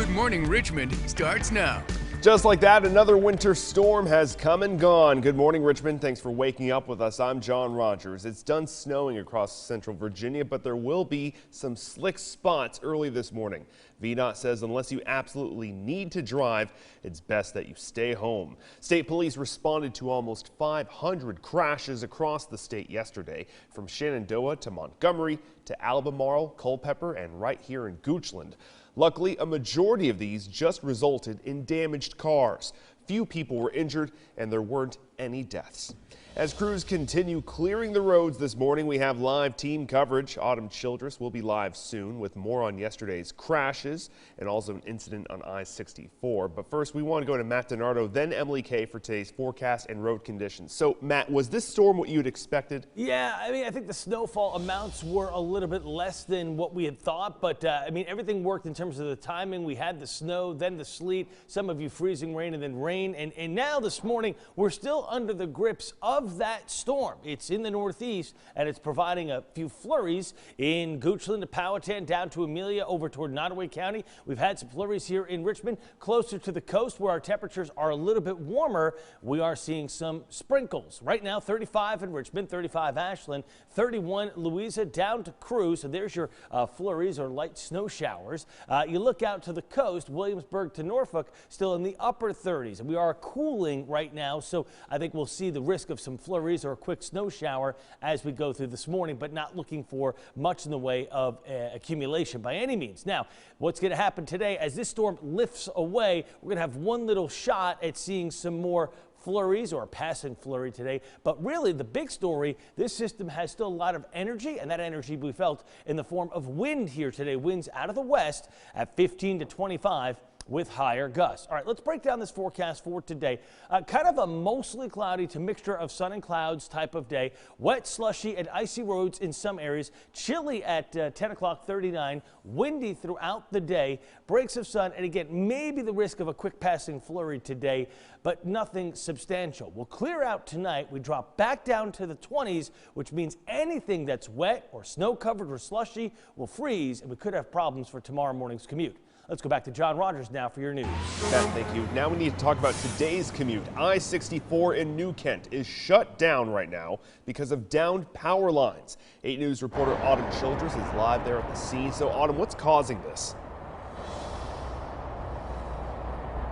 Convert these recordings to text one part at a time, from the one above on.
Good Morning Richmond starts now. Just like that, another winter storm has come and gone. Good morning, Richmond. Thanks for waking up with us. I'm John Rogers. It's done snowing across central Virginia, but there will be some slick spots early this morning. VDOT says unless you absolutely need to drive, it's best that you stay home. State police responded to almost 500 crashes across the state yesterday, from Shenandoah to Montgomery to Albemarle, Culpeper, and right here in Goochland. Luckily, a majority of these just resulted in damaged cars. Few people were injured and there weren't any deaths. As crews continue clearing the roads this morning, we have live team coverage. Autumn Childress will be live soon with more on yesterday's crashes and also an incident on I-64. But first, we want to go to Matt DiNardo, then Emily Kay for today's forecast and road conditions. So, Matt, was this storm what you had expected? Yeah, I think the snowfall amounts were a little bit less than what we had thought, but everything worked in terms of the timing. We had the snow, then the sleet, some of you freezing rain, and then rain. And now this morning, we're still under the grips of that storm. It's in the northeast and it's providing a few flurries in Goochland to Powhatan, down to Amelia, over toward Nottoway County. We've had some flurries here in Richmond, closer to the coast where our temperatures are a little bit warmer. We are seeing some sprinkles. Right now, 35 in Richmond, 35 Ashland, 31 Louisa, down to Crew. So there's your flurries or light snow showers. You look out to the coast, Williamsburg to Norfolk, still in the upper 30s. And we are cooling right now, so I think we'll see the risk of some flurries or a quick snow shower as we go through this morning, but not looking for much in the way of accumulation by any means. Now, what's going to happen today as this storm lifts away, we're going to have one little shot at seeing some more flurries or a passing flurry today. But really the big story, this system has still a lot of energy, and that energy we felt in the form of wind here today. Winds out of the west at 15 to 25 with higher gusts. All right, let's break down this forecast for today. Kind of a mostly cloudy to mixture of sun and clouds type of day. Wet, slushy, and icy roads in some areas. Chilly at 10 o'clock, 39. Windy throughout the day. Breaks of sun, and again, maybe the risk of a quick passing flurry today, but nothing substantial. We'll clear out tonight. We drop back down to the 20s, which means anything that's wet or snow covered or slushy will freeze, and we could have problems for tomorrow morning's commute. Let's go back to John Rogers now for your news. Pat, thank you. Now we need to talk about today's commute. I-64 in New Kent is shut down right now because of downed power lines. 8 News reporter Autumn Childress is live there at the scene. So, Autumn, what's causing this?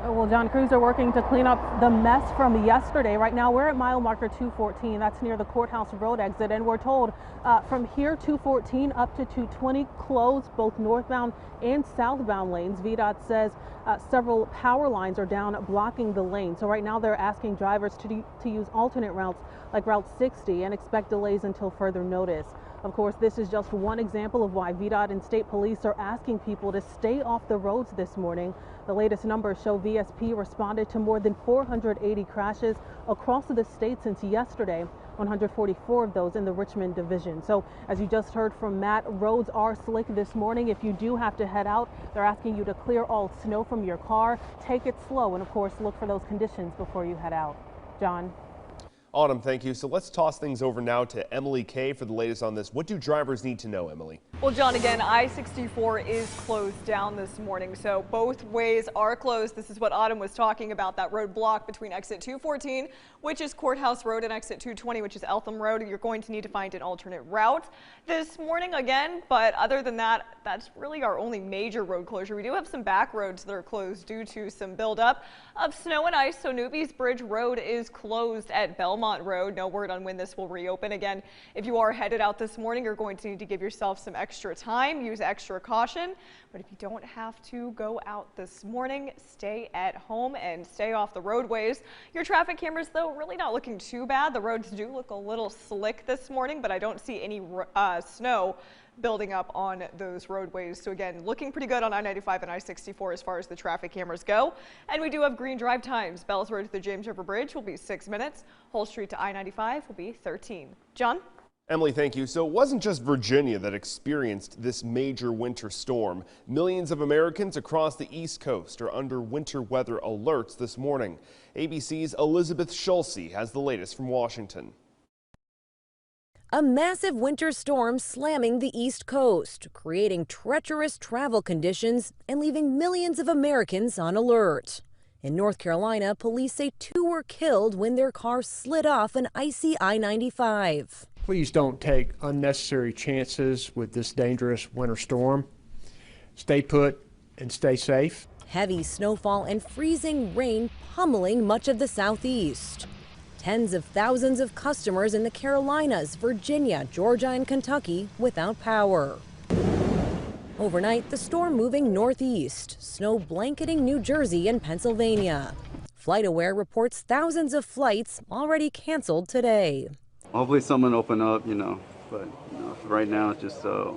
Well, John, crews are working to clean up the mess from yesterday. Right now, we're at mile marker 214. That's near the Courthouse Road exit. And we're told from here, 214 up to 220, closed both northbound and southbound lanes. VDOT says several power lines are down, blocking the lane. So right now, they're asking drivers to use alternate routes like Route 60 and expect delays until further notice. Of course, this is just one example of why VDOT and state police are asking people to stay off the roads this morning. The latest numbers show VSP responded to more than 480 crashes across the state since yesterday, 144 of those in the Richmond division. So as you just heard from Matt, roads are slick this morning. If you do have to head out, they're asking you to clear all snow from your car, take it slow, and of course, look for those conditions before you head out. John. Autumn, thank you. So let's toss things over now to Emily Kay for the latest on this. What do drivers need to know, Emily? Well, John, again, I-64 is closed down this morning, so both ways are closed. This is what Autumn was talking about, that road block between exit 214, which is Courthouse Road, and exit 220, which is Eltham Road. You're going to need to find an alternate route this morning again, but other than that, that's really our only major road closure. We do have some back roads that are closed due to some buildup of snow and ice. So Newby's Bridge Road is closed at Belmont Road. No word on when this will reopen. Again, if you are headed out this morning, you're going to need to give yourself some extra time, use extra caution. But if you don't have to go out this morning, stay at home and stay off the roadways. Your traffic cameras, though, really not looking too bad. The roads do look a little slick this morning, but I don't see any snow building up on those roadways. So again, looking pretty good on I-95 and I-64 as far as the traffic cameras go. And we do have green drive times. Bells Road to the James River Bridge will be 6 minutes. Hull Street to I-95 will be 13. John? Emily, thank you. So it wasn't just Virginia that experienced this major winter storm. Millions of Americans across the East Coast are under winter weather alerts this morning. ABC's Elizabeth Schulze has the latest from Washington. A massive winter storm slamming the East Coast, creating treacherous travel conditions and leaving millions of Americans on alert. In North Carolina, police say 2 were killed when their car slid off an icy I-95. Please don't take unnecessary chances with this dangerous winter storm. Stay put and stay safe. Heavy snowfall and freezing rain pummeling much of the Southeast. Tens of thousands of customers in the Carolinas, Virginia, Georgia, and Kentucky without power. Overnight, the storm moving northeast, snow blanketing New Jersey and Pennsylvania. FlightAware reports thousands of flights already canceled today. Hopefully someone open up, but right now it's just a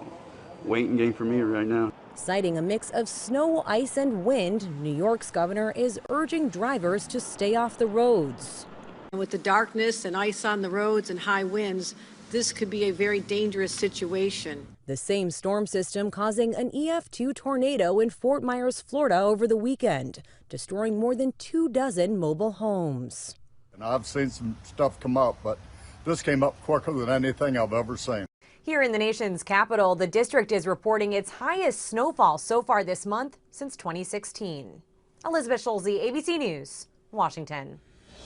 waiting game for me right now. Citing a mix of snow, ice, and wind, New York's governor is urging drivers to stay off the roads. With the darkness and ice on the roads and high winds, this could be a very dangerous situation. The same storm system causing an EF2 tornado in Fort Myers, Florida over the weekend, destroying more than 24 mobile homes. And I've seen some stuff come up, but this came up quicker than anything I've ever seen. Here in the nation's capital, the district is reporting its highest snowfall so far this month since 2016. Elizabeth Schulze, ABC News, Washington.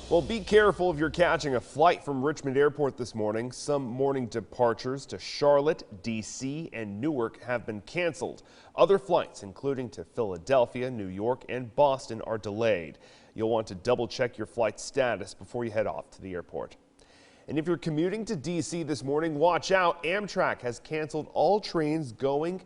Well, be careful if you're catching a flight from Richmond Airport this morning. Some morning departures to Charlotte, D.C., and Newark have been canceled. Other flights, including to Philadelphia, New York, and Boston, are delayed. You'll want to double check your flight status before you head off to the airport. And if you're commuting to D.C. this morning, watch out. Amtrak has canceled all trains going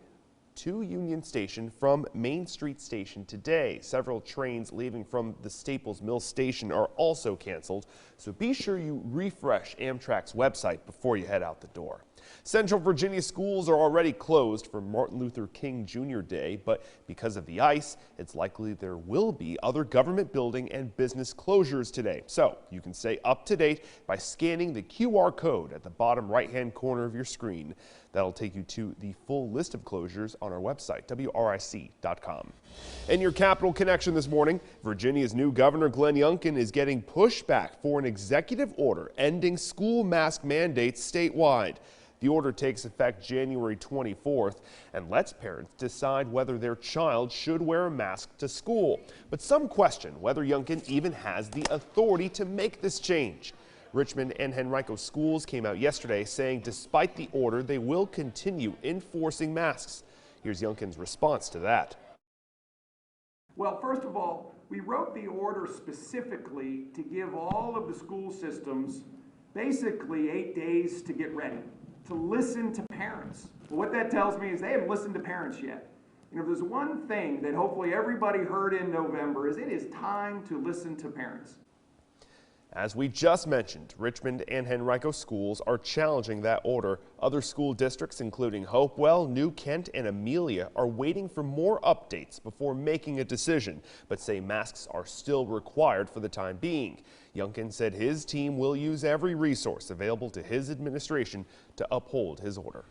to Union Station from Main Street Station today. Several trains leaving from the Staples Mill Station are also canceled, so be sure you refresh Amtrak's website before you head out the door. Central Virginia schools are already closed for Martin Luther King Jr. Day, but because of the ice, it's likely there will be other government building and business closures today. So you can stay up to date by scanning the QR code at the bottom right-hand corner of your screen. That'll take you to the full list of closures on our website, WRIC.com. In your Capital Connection this morning, Virginia's new governor, Glenn Youngkin, is getting pushback for an executive order ending school mask mandates statewide. The order takes effect January 24th and lets parents decide whether their child should wear a mask to school. But some question whether Youngkin even has the authority to make this change. Richmond and Henrico schools came out yesterday saying despite the order, they will continue enforcing masks. Here's Youngkin's response to that. Well, first of all, we wrote the order specifically to give all of the school systems basically 8 days to get ready, to listen to parents. Well, what that tells me is they haven't listened to parents yet. And if there's one thing that hopefully everybody heard in November is it is time to listen to parents. As we just mentioned, Richmond and Henrico schools are challenging that order. Other school districts, including Hopewell, New Kent, and Amelia, are waiting for more updates before making a decision, but say masks are still required for the time being. Youngkin said his team will use every resource available to his administration to uphold his order.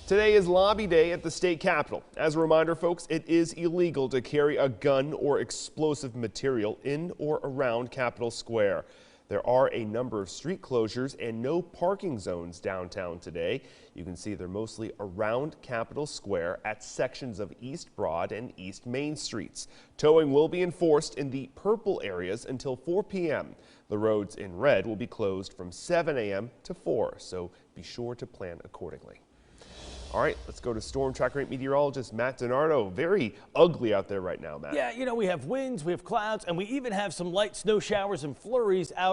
Today is Lobby Day at the state capitol. As a reminder, folks, it is illegal to carry a gun or explosive material in or around Capitol Square. There are a number of street closures and no parking zones downtown today. You can see they're mostly around Capitol Square at sections of East Broad and East Main Streets. Towing will be enforced in the purple areas until 4 p.m. The roads in red will be closed from 7 a.m. to 4, so be sure to plan accordingly. All right, let's go to Storm Tracker 8 meteorologist Matt DiNardo. Very ugly out there right now, Matt. Yeah, we have winds, we have clouds, and we even have some light snow showers and flurries out